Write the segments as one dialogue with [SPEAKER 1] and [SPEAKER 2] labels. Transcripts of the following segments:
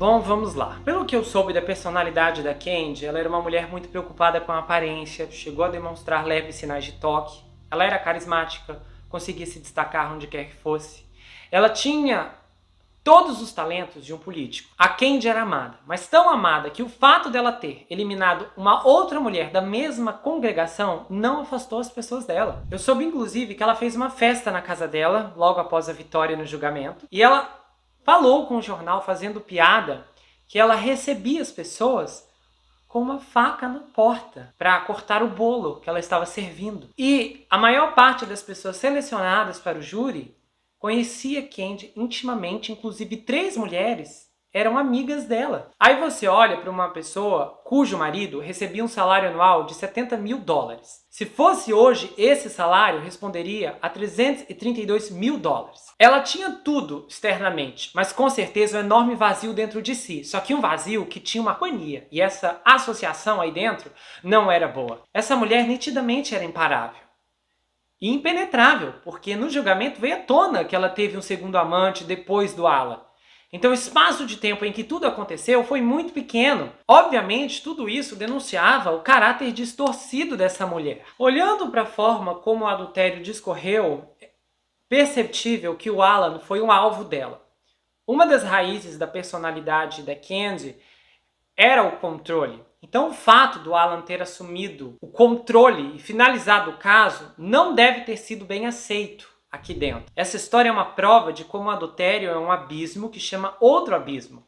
[SPEAKER 1] Bom, vamos lá. Pelo que eu soube da personalidade da Candy, ela era uma mulher muito preocupada com a aparência, chegou a demonstrar leves sinais de toque, ela era carismática, conseguia se destacar onde quer que fosse. Ela tinha todos os talentos de um político. A Candy era amada, mas tão amada que o fato dela ter eliminado uma outra mulher da mesma congregação não afastou as pessoas dela. Eu soube, inclusive, que ela fez uma festa na casa dela, logo após a vitória no julgamento, e ela falou com o jornal, fazendo piada, que ela recebia as pessoas com uma faca na porta para cortar o bolo que ela estava servindo. E a maior parte das pessoas selecionadas para o júri conhecia Candy intimamente, inclusive 3 mulheres eram amigas dela. Aí você olha para uma pessoa cujo marido recebia um salário anual de $70 mil. Se fosse hoje, esse salário responderia a $332 mil. Ela tinha tudo externamente, mas com certeza um enorme vazio dentro de si. Só que um vazio que tinha uma mania, e essa associação aí dentro não era boa. Essa mulher nitidamente era imparável. E impenetrável, porque no julgamento veio à tona que ela teve um segundo amante depois do Alan. Então o espaço de tempo em que tudo aconteceu foi muito pequeno. Obviamente, tudo isso denunciava o caráter distorcido dessa mulher. Olhando para a forma como o adultério discorreu, é perceptível que o Alan foi um alvo dela. Uma das raízes da personalidade da Candy era o controle. Então o fato do Alan ter assumido o controle e finalizado o caso não deve ter sido bem aceito aqui dentro. Essa história é uma prova de como o adultério é um abismo que chama outro abismo.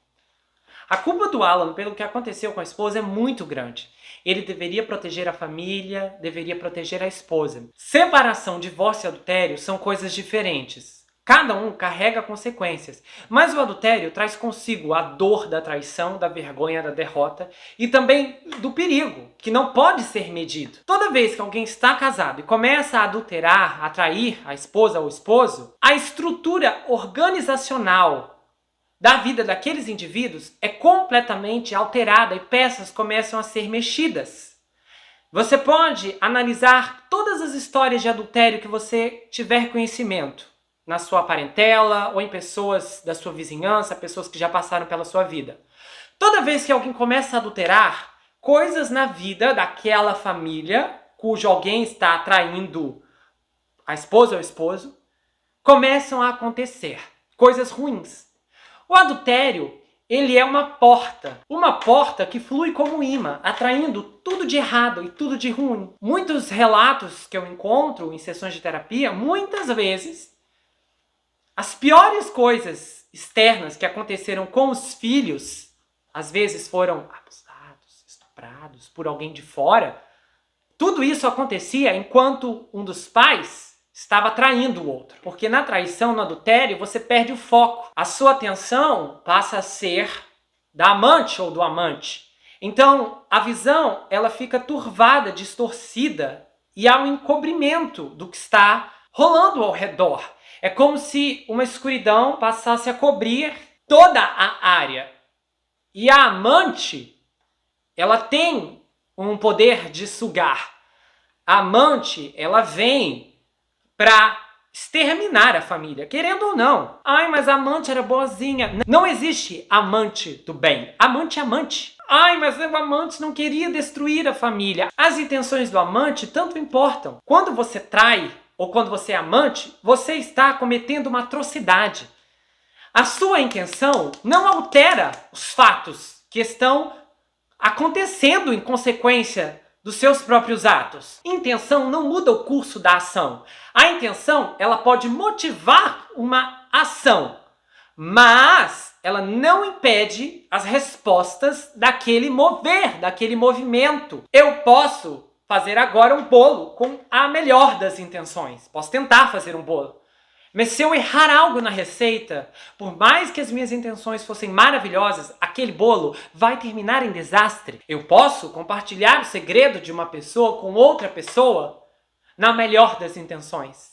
[SPEAKER 1] A culpa do Alan pelo que aconteceu com a esposa é muito grande. Ele deveria proteger a família, deveria proteger a esposa. Separação, divórcio e adultério são coisas diferentes. Cada um carrega consequências, mas o adultério traz consigo a dor da traição, da vergonha, da derrota e também do perigo, que não pode ser medido. Toda vez que alguém está casado e começa a adulterar, a trair a esposa ou o esposo, a estrutura organizacional da vida daqueles indivíduos é completamente alterada e peças começam a ser mexidas. Você pode analisar todas as histórias de adultério que você tiver conhecimento, na sua parentela ou em pessoas da sua vizinhança, pessoas que já passaram pela sua vida. Toda vez que alguém começa a adulterar, coisas na vida daquela família, cujo alguém está traindo a esposa ou o esposo, começam a acontecer. Coisas ruins. O adultério, ele é uma porta que flui como um imã, atraindo tudo de errado e tudo de ruim. Muitos relatos que eu encontro em sessões de terapia, muitas vezes, as piores coisas externas que aconteceram com os filhos, às vezes foram abusados, estuprados por alguém de fora. Tudo isso acontecia enquanto um dos pais estava traindo o outro. Porque na traição, no adultério, você perde o foco. A sua atenção passa a ser da amante ou do amante. Então, a visão ela fica turvada, distorcida e há um encobrimento do que está rolando ao redor. É como se uma escuridão passasse a cobrir toda a área. E a amante, ela tem um poder de sugar. A amante, ela vem para exterminar a família, querendo ou não. Ai, mas a amante era boazinha. Não existe amante do bem. Amante é amante. Ai, mas o amante não queria destruir a família. As intenções do amante tanto importam. Quando você trai, ou quando você é amante, você está cometendo uma atrocidade. A sua intenção não altera os fatos que estão acontecendo em consequência dos seus próprios atos. Intenção não muda o curso da ação. A intenção, ela pode motivar uma ação, mas ela não impede as respostas daquele mover, daquele movimento. Eu posso fazer agora um bolo com a melhor das intenções. Posso tentar fazer um bolo. Mas se eu errar algo na receita, por mais que as minhas intenções fossem maravilhosas, aquele bolo vai terminar em desastre. Eu posso compartilhar o segredo de uma pessoa com outra pessoa na melhor das intenções.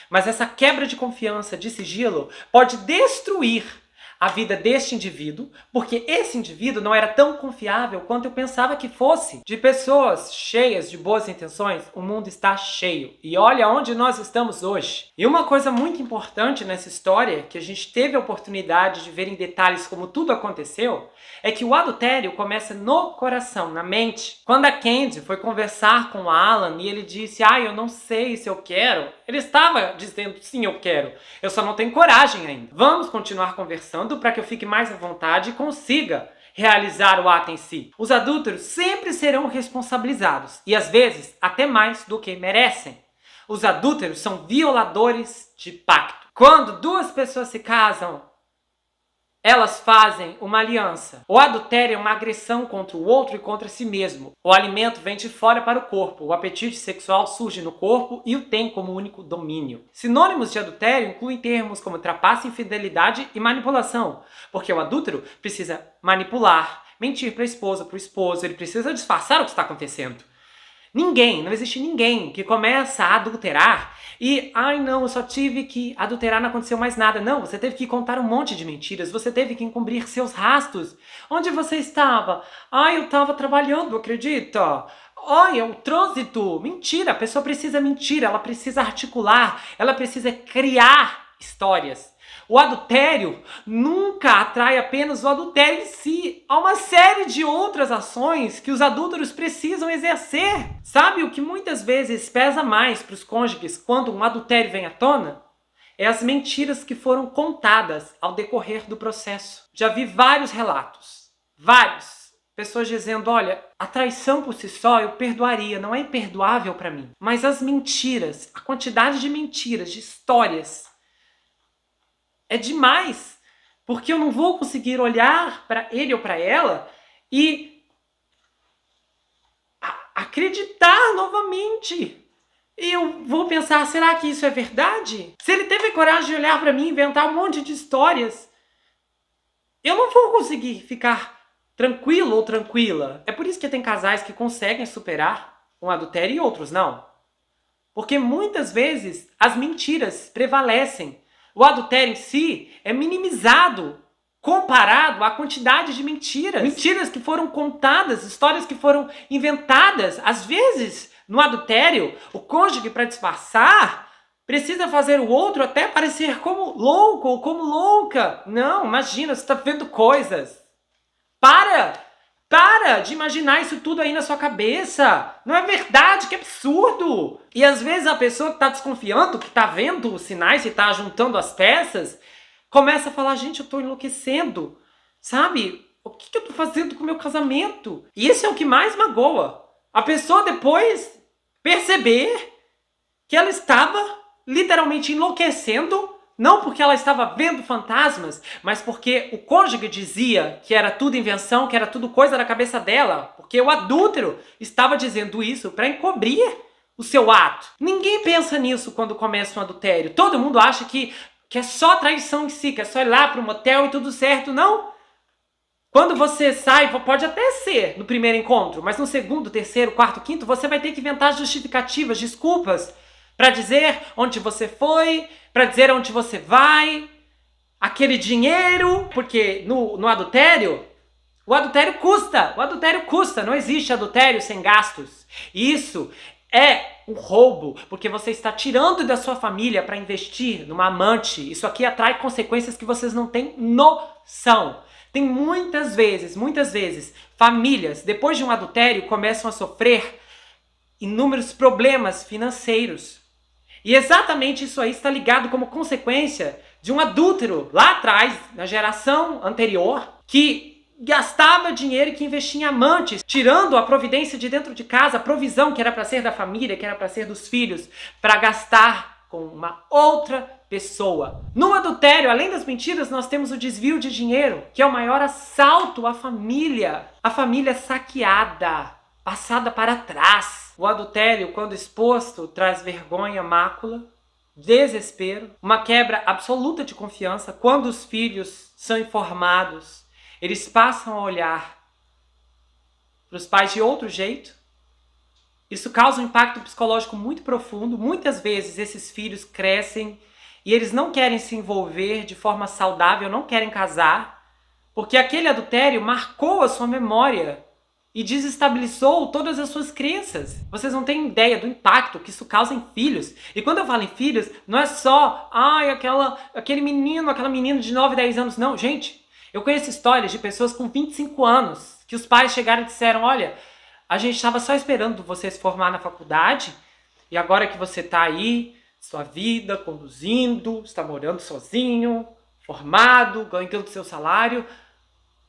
[SPEAKER 1] Mas essa quebra de confiança, de sigilo, pode destruir a vida deste indivíduo, porque esse indivíduo não era tão confiável quanto eu pensava que fosse. De pessoas cheias de boas intenções, o mundo está cheio. E olha onde nós estamos hoje. E uma coisa muito importante nessa história, que a gente teve a oportunidade de ver em detalhes como tudo aconteceu, é que o adultério começa no coração, na mente. Quando a Candy foi conversar com o Alan e ele disse, eu não sei se eu quero, ele estava dizendo, sim, eu quero. Eu só não tenho coragem ainda. Vamos continuar conversando para que eu fique mais à vontade e consiga realizar o ato em si. Os adúlteros sempre serão responsabilizados e às vezes até mais do que merecem. Os adúlteros são violadores de pacto. Quando duas pessoas se casam, elas fazem uma aliança. O adultério é uma agressão contra o outro e contra si mesmo. O alimento vem de fora para o corpo. O apetite sexual surge no corpo e o tem como único domínio. Sinônimos de adultério incluem termos como trapaça, infidelidade e manipulação. Porque o adúltero precisa manipular, mentir para a esposa, para o esposo. Ele precisa disfarçar o que está acontecendo. Não existe ninguém que começa a adulterar e, não, eu só tive que adulterar, não aconteceu mais nada. Não, você teve que contar um monte de mentiras, você teve que encobrir seus rastros. Onde você estava? Eu estava trabalhando, acredita? Olha, o trânsito. Mentira, a pessoa precisa mentir, ela precisa articular, ela precisa criar histórias. O adultério nunca atrai apenas o adultério em si. Há uma série de outras ações que os adúlteros precisam exercer. Sabe o que muitas vezes pesa mais para os cônjuges quando um adultério vem à tona? É as mentiras que foram contadas ao decorrer do processo. Já vi vários relatos. Vários. Pessoas dizendo, olha, a traição por si só eu perdoaria, não é imperdoável para mim. Mas as mentiras, a quantidade de mentiras, de histórias, é demais, porque eu não vou conseguir olhar para ele ou para ela e acreditar novamente. E eu vou pensar, será que isso é verdade? Se ele teve coragem de olhar para mim e inventar um monte de histórias, eu não vou conseguir ficar tranquilo ou tranquila. É por isso que tem casais que conseguem superar um adultério e outros não. Porque muitas vezes as mentiras prevalecem. O adultério em si é minimizado comparado à quantidade de mentiras. Mentiras que foram contadas, histórias que foram inventadas. Às vezes, no adultério, o cônjuge, para disfarçar, precisa fazer o outro até parecer como louco ou como louca. Não, imagina, você está vendo coisas. Para de imaginar isso tudo aí na sua cabeça. Não é verdade, que absurdo. E às vezes a pessoa que está desconfiando, que está vendo os sinais e está juntando as peças, começa a falar, gente, eu estou enlouquecendo. Sabe? O que eu estou fazendo com o meu casamento? E isso é o que mais magoa. A pessoa depois perceber que ela estava literalmente enlouquecendo, não porque ela estava vendo fantasmas, mas porque o cônjuge dizia que era tudo invenção, que era tudo coisa da cabeça dela. Porque o adúltero estava dizendo isso para encobrir o seu ato. Ninguém pensa nisso quando começa um adultério. Todo mundo acha que é só traição em si, que é só ir lá para um motel e tudo certo. Não. Quando você sai, pode até ser no primeiro encontro, mas no segundo, terceiro, quarto, quinto, você vai ter que inventar justificativas, desculpas, para dizer onde você foi, para dizer onde você vai, aquele dinheiro, porque no adultério, o adultério custa, não existe adultério sem gastos. Isso é um roubo, porque você está tirando da sua família para investir numa amante. Isso aqui atrai consequências que vocês não têm noção. Tem muitas vezes, famílias, depois de um adultério, começam a sofrer inúmeros problemas financeiros. E exatamente isso aí está ligado como consequência de um adúltero lá atrás, na geração anterior, que gastava dinheiro e que investia em amantes, tirando a providência de dentro de casa, a provisão que era para ser da família, que era para ser dos filhos, para gastar com uma outra pessoa. No adultério, além das mentiras, nós temos o desvio de dinheiro, que é o maior assalto à família. A família saqueada, passada para trás. O adultério, quando exposto, traz vergonha, mácula, desespero, uma quebra absoluta de confiança. Quando os filhos são informados, eles passam a olhar para os pais de outro jeito. Isso causa um impacto psicológico muito profundo. Muitas vezes esses filhos crescem e eles não querem se envolver de forma saudável, não querem casar, porque aquele adultério marcou a sua memória e desestabilizou todas as suas crenças. Vocês não têm ideia do impacto que isso causa em filhos. E quando eu falo em filhos, não é só, aquele menino, aquela menina de 9, 10 anos. Não, gente, eu conheço histórias de pessoas com 25 anos, que os pais chegaram e disseram, olha, a gente estava só esperando você se formar na faculdade, e agora que você está aí, sua vida, conduzindo, está morando sozinho, formado, ganhando seu salário,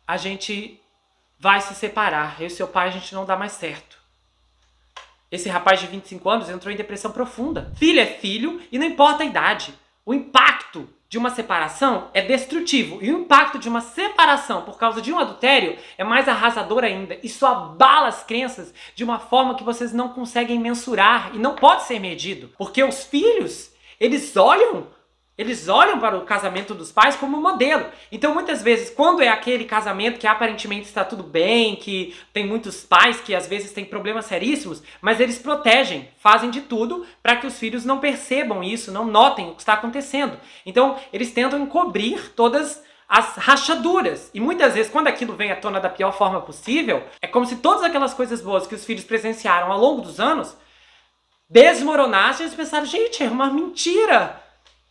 [SPEAKER 1] a gente vai se separar. Eu e seu pai, a gente não dá mais certo. Esse rapaz de 25 anos entrou em depressão profunda. Filho é filho e não importa a idade. O impacto de uma separação é destrutivo. E o impacto de uma separação por causa de um adultério é mais arrasador ainda. Isso abala as crenças de uma forma que vocês não conseguem mensurar e não pode ser medido. Porque os filhos, eles olham para o casamento dos pais como modelo. Então, muitas vezes, quando é aquele casamento que aparentemente está tudo bem, que tem muitos pais que às vezes têm problemas seríssimos, mas eles protegem, fazem de tudo para que os filhos não percebam isso, não notem o que está acontecendo. Então, eles tentam encobrir todas as rachaduras. E muitas vezes, quando aquilo vem à tona da pior forma possível, é como se todas aquelas coisas boas que os filhos presenciaram ao longo dos anos desmoronassem e eles pensaram, gente, é uma mentira.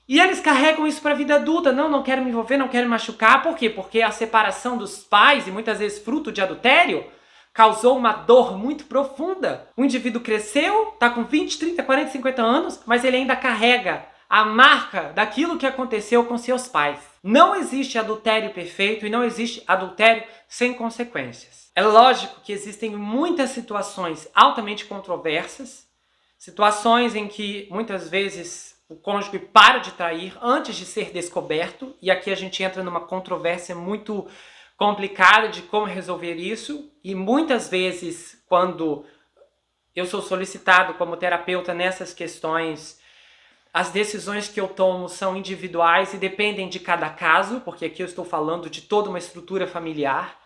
[SPEAKER 1] E eles carregam isso para a vida adulta. Não quero me envolver, não quero me machucar. Por quê? Porque a separação dos pais, e muitas vezes fruto de adultério, causou uma dor muito profunda. O indivíduo cresceu, está com 20, 30, 40, 50 anos, mas ele ainda carrega a marca daquilo que aconteceu com seus pais. Não existe adultério perfeito e não existe adultério sem consequências. É lógico que existem muitas situações altamente controversas, situações em que muitas vezes o cônjuge para de trair antes de ser descoberto, e aqui a gente entra numa controvérsia muito complicada de como resolver isso, e muitas vezes quando eu sou solicitado como terapeuta nessas questões, as decisões que eu tomo são individuais e dependem de cada caso, porque aqui eu estou falando de toda uma estrutura familiar,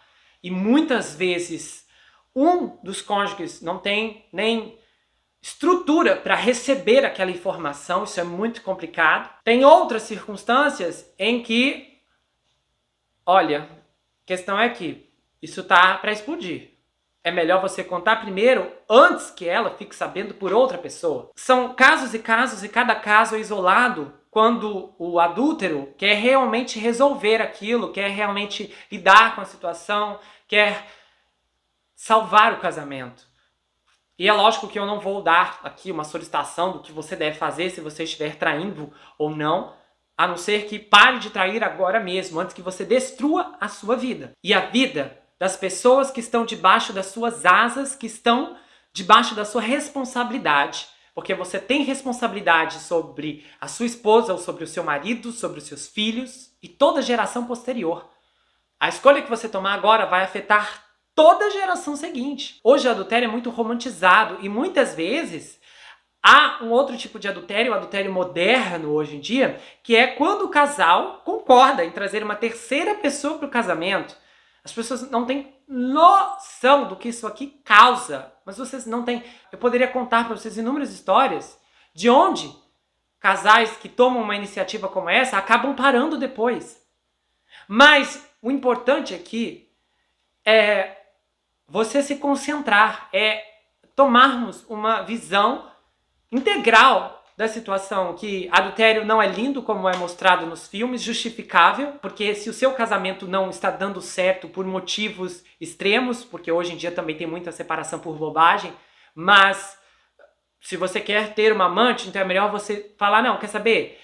[SPEAKER 1] e muitas vezes um dos cônjuges não tem nem estrutura para receber aquela informação, isso é muito complicado. Tem outras circunstâncias em que, olha, a questão é que isso tá para explodir. É melhor você contar primeiro, antes que ela fique sabendo por outra pessoa. São casos e casos, e cada caso é isolado quando o adúltero quer realmente resolver aquilo, quer realmente lidar com a situação, quer salvar o casamento. E é lógico que eu não vou dar aqui uma solicitação do que você deve fazer se você estiver traindo ou não, a não ser que pare de trair agora mesmo, antes que você destrua a sua vida. E a vida das pessoas que estão debaixo das suas asas, que estão debaixo da sua responsabilidade. Porque você tem responsabilidade sobre a sua esposa, ou sobre o seu marido, sobre os seus filhos e toda a geração posterior. A escolha que você tomar agora vai afetar toda a geração seguinte. Hoje o adultério é muito romantizado e muitas vezes há um outro tipo de adultério, o adultério moderno hoje em dia, que é quando o casal concorda em trazer uma terceira pessoa para o casamento. As pessoas não têm noção do que isso aqui causa, mas vocês não têm. Eu poderia contar para vocês inúmeras histórias de onde casais que tomam uma iniciativa como essa acabam parando depois. Mas o importante aqui é você se concentrar, é tomarmos uma visão integral da situação, que adultério não é lindo como é mostrado nos filmes, justificável, porque se o seu casamento não está dando certo por motivos extremos, porque hoje em dia também tem muita separação por bobagem, mas se você quer ter uma amante, então é melhor você falar, não, quer saber?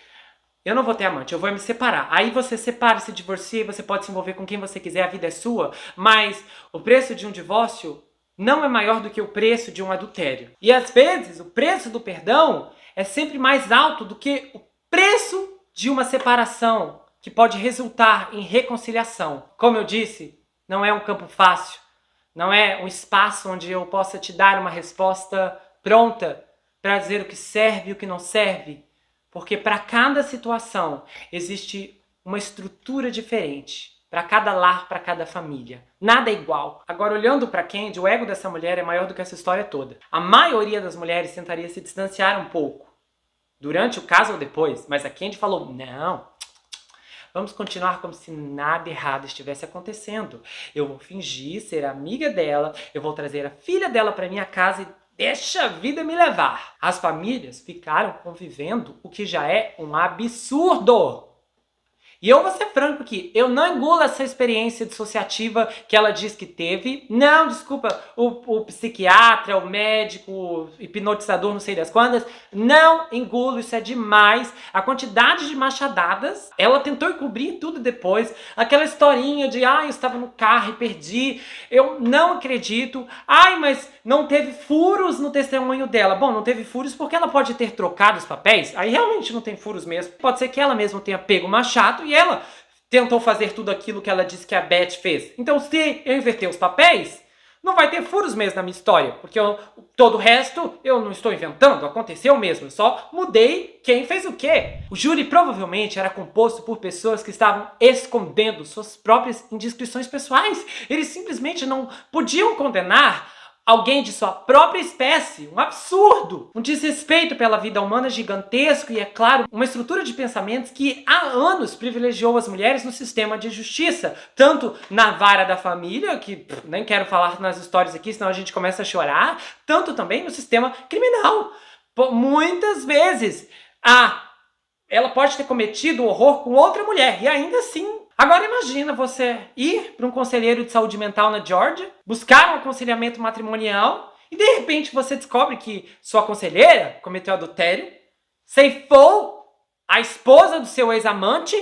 [SPEAKER 1] Eu não vou ter amante, eu vou me separar. Aí você separa, se divorcia, você pode se envolver com quem você quiser, a vida é sua, mas o preço de um divórcio não é maior do que o preço de um adultério. E às vezes o preço do perdão é sempre mais alto do que o preço de uma separação, que pode resultar em reconciliação. Como eu disse, não é um campo fácil, não é um espaço onde eu possa te dar uma resposta pronta para dizer o que serve e o que não serve. Porque para cada situação existe uma estrutura diferente. Para cada lar, para cada família. Nada é igual. Agora, olhando para Candy, o ego dessa mulher é maior do que essa história toda. A maioria das mulheres tentaria se distanciar um pouco durante o caso ou depois, mas a Candy falou, não, vamos continuar como se nada errado estivesse acontecendo. Eu vou fingir ser amiga dela, eu vou trazer a filha dela para minha casa e deixa a vida me levar. As famílias ficaram convivendo, o que já é um absurdo. E eu vou ser franco aqui, eu não engulo essa experiência dissociativa que ela diz que teve. Não, desculpa, o psiquiatra, o médico, o hipnotizador, não sei das quantas. Não engulo, isso é demais. A quantidade de machadadas, ela tentou encobrir tudo depois. Aquela historinha de, eu estava no carro e perdi. Eu não acredito. Mas não teve furos no testemunho dela. Bom, não teve furos porque ela pode ter trocado os papéis. Aí realmente não tem furos mesmo. Pode ser que ela mesma tenha pego o machado e ela tentou fazer tudo aquilo que ela disse que a Beth fez. Então, se eu inverter os papéis, não vai ter furos mesmo na minha história. Porque todo o resto eu não estou inventando, aconteceu mesmo. Eu só mudei quem fez o quê. O júri provavelmente era composto por pessoas que estavam escondendo suas próprias indiscrições pessoais. Eles simplesmente não podiam condenar alguém de sua própria espécie. Um absurdo! Um desrespeito pela vida humana gigantesco e, é claro, uma estrutura de pensamentos que há anos privilegiou as mulheres no sistema de justiça. Tanto na vara da família, que nem quero falar nas histórias aqui, senão a gente começa a chorar, tanto também no sistema criminal. Muitas vezes, ela pode ter cometido horror com outra mulher e ainda assim. Agora imagina você ir para um conselheiro de saúde mental na Georgia, buscar um aconselhamento matrimonial e de repente você descobre que sua conselheira cometeu adultério, ceifou a esposa do seu ex-amante,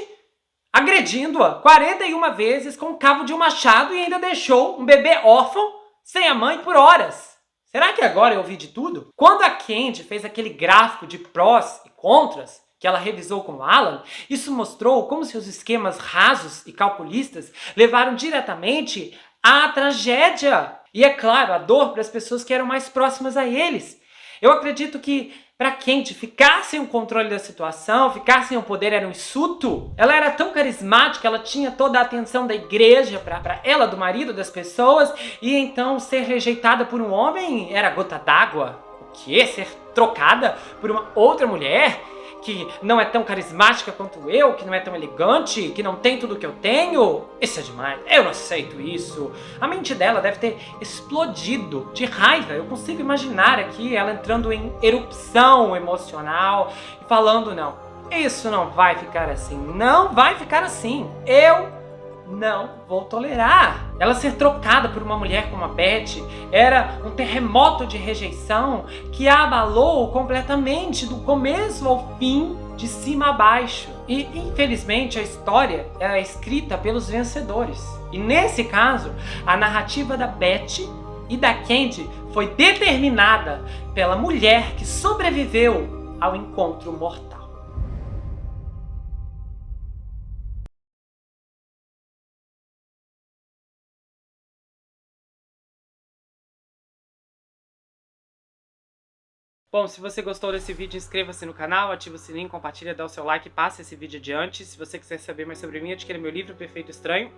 [SPEAKER 1] agredindo-a 41 vezes com o cabo de um machado e ainda deixou um bebê órfão sem a mãe por horas. Será que agora eu ouvi de tudo? Quando a Candy fez aquele gráfico de prós e contras, que ela revisou com Alan, isso mostrou como seus esquemas rasos e calculistas levaram diretamente à tragédia. E, é claro, a dor para as pessoas que eram mais próximas a eles. Eu acredito que para Candy ficar sem o controle da situação, ficar sem o poder era um insulto. Ela era tão carismática, ela tinha toda a atenção da igreja para ela, do marido, das pessoas, e então ser rejeitada por um homem era gota d'água. O quê? Ser trocada por uma outra mulher? Que não é tão carismática quanto eu, que não é tão elegante, que não tem tudo que eu tenho? Isso é demais, eu não aceito isso. A mente dela deve ter explodido de raiva. Eu consigo imaginar aqui ela entrando em erupção emocional e falando, não, isso não vai ficar assim, não vai ficar assim. Eu não vou tolerar. Ela ser trocada por uma mulher como a Beth era um terremoto de rejeição que a abalou completamente do começo ao fim, de cima a baixo. E infelizmente a história é escrita pelos vencedores. E nesse caso, a narrativa da Beth e da Candy foi determinada pela mulher que sobreviveu ao encontro mortal. Bom, se você gostou desse vídeo, inscreva-se no canal, ativa o sininho, compartilha, dá o seu like e passe esse vídeo adiante. Se você quiser saber mais sobre mim, adquira meu livro Perfeito Estranho.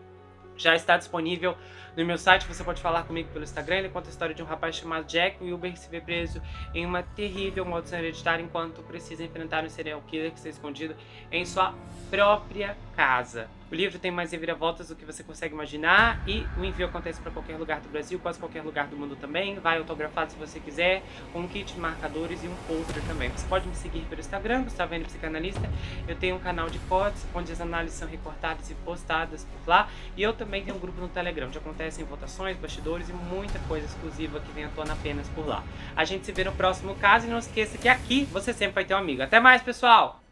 [SPEAKER 1] Já está disponível no meu site, você pode falar comigo pelo Instagram. Ele conta a história de um rapaz chamado Jack Wilber que se vê preso em uma terrível maldição hereditária enquanto precisa enfrentar um serial killer que está escondido em sua própria casa. O livro tem mais reviravoltas do que você consegue imaginar e o envio acontece para qualquer lugar do Brasil, quase qualquer lugar do mundo também. Vai autografado se você quiser, com um kit de marcadores e um folder também. Você pode me seguir pelo Instagram, Gustavo N Psicanalista. Eu tenho um canal de cortes, onde as análises são recortadas e postadas por lá. E eu também tenho um grupo no Telegram, onde acontecem votações, bastidores e muita coisa exclusiva que vem à tona apenas por lá. A gente se vê no próximo caso e não esqueça que aqui você sempre vai ter um amigo. Até mais, pessoal!